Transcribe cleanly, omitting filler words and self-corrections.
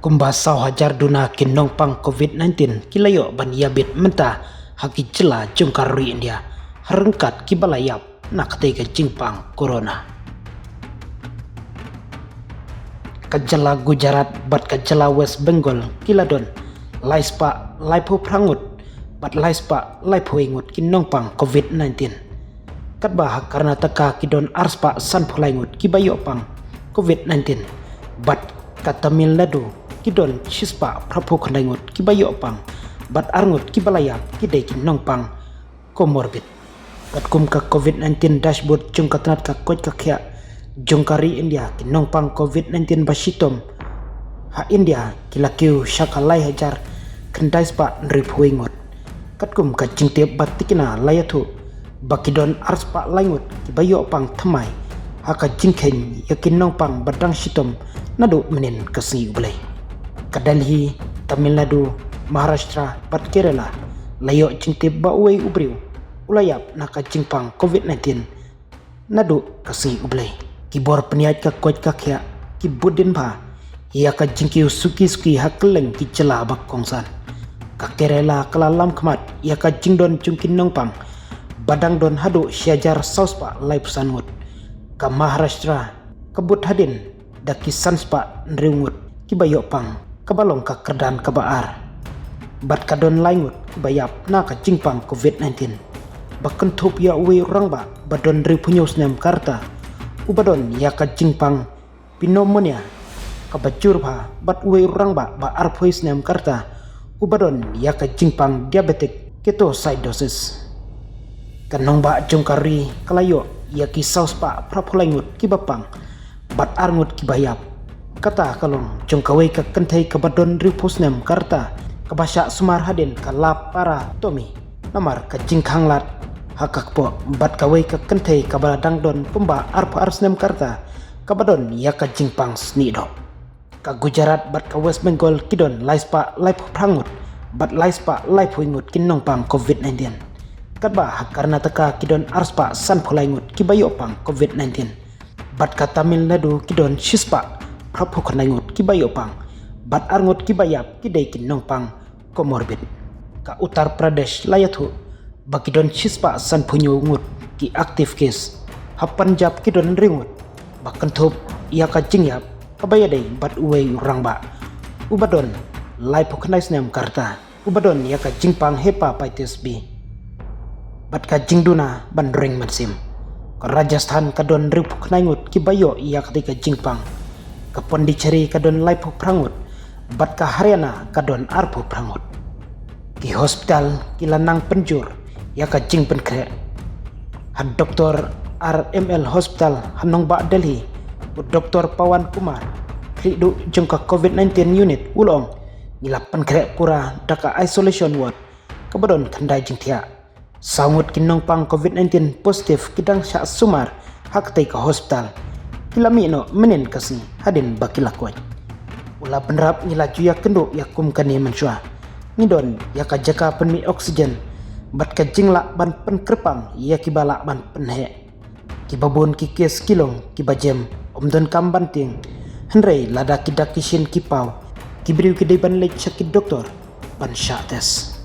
Kumbasau hajar duna kinong pang COVID-19 kilayo ban yabit mentah haki cela jungkarui India harengkat kibalayap nak tega jingpang corona. Kajala Gujarat bat kajala West Bengal kiladon laispa laipo prangut bat laispa laipo ingut kinong pang COVID-19. Katbah Karnataka kidon arspa san pulaingut kibayo pang COVID-19 bat ka Tamil Nadu kidon chispa prapo khandaingut kibayo pang bat arngut kibalayap kidai kinong pang comorbid. Bat kum ka COVID-19 dashboard jung katnat ka koj ka kya jungkari India kinong pang COVID-19 basitom ha India kilakiu syakalai hajar kendai spa nripuingut katkum ka jingte batikina layatu bakidon arspa laingut kibayo pang thamai haka jingkhen yakinong pang badang sitom nadu menin kasni ublai ka Delhi, Tamil Nadu, Maharashtra bat Kerala layo jingte bawai ubriu ulayap naka jingpang COVID-19 nadu kasni ublai kibor peniat ka koj ka kya kibudin ba ia ka jingkiu suki hakeleng ki cela bak kongsan ka Kerala kalalam khamat ia ka jingdon jungkin nongpang badang don hadu syajar sauspa laip sangut ka Maharashtra kebut hadin daki sanspa nriungut kibayo pang kabalong ka kerdan kabaar bat kadon laingut kibayap na ka jingpang COVID-19 bakentup ya uwi rangba badon ripunyos nem karta ubadon ya ka jingpang pneumonia kabajur ba bat uwi rangba ba arpois nem karta ubadon ya ka jingpang diabetic ketoacidosis kanong ba jungkari kalayo ya ki saus pa prapulaingut kibapang bat arngut kibayap kata kalong jungkawai ka kentai kabadon ripus nem karta kabasya sumar hadin kalap para tomi namar ka jingkhanglat hakakpo bat kawai ka kentai kabadang don pemba arpa ars nem karta kabadon ya ka jingpang snido ka Gujarat bat ka West Bengal kidon laispa laip prangut bat laispa laip ingut kinong pang COVID-19 katba Karnataka kidon arspa san pulaingut kibayo pang COVID-19 bat ka Tamil Nadu kidon shispa prapo khandaingut kibayo pang bat arngut kibayap kidai kinong pang comorbid ka Uttar Pradesh layathu bakidon shispa san punyo ngut ki active case ha Punjab kidon ringut bakentup ia ka jingyap kabayadai bat uwei rangba ubadon laipo khanais nem karta ubadon ia ka jingpang hepatitis B bat ka jingduna ban ring mansim ka Rajasthan kadon ripu knaingut kibayo ia ketika jingpang ka Pondicherry kadon laipo prangut bat ka Haryana kadon arpo prangut ki hospital kilanang penjur ia ka jing penkre ha Dr. RML Hospital hanong ba Delhi u Dr. Pawan Kumar kridu jungka COVID-19 unit ulong ngilap penkre pura daka isolation ward kabadon kandai jingtia sangut kinong pang COVID-19 positif kidang syak sumar haktai ka hospital kilami no menin kasni hadin bakilakoy ula penrap ngila juya kendo ya kum kani mensua ngidon ya ka jaka penmi oksigen bat ka jingla ban penkrepang ya kibala ban penhe kibabun kikes kilong kibajem omdon kambanting henrei lada kidakisin kipau kibriu kidai ban lek sakit doktor ban syak tes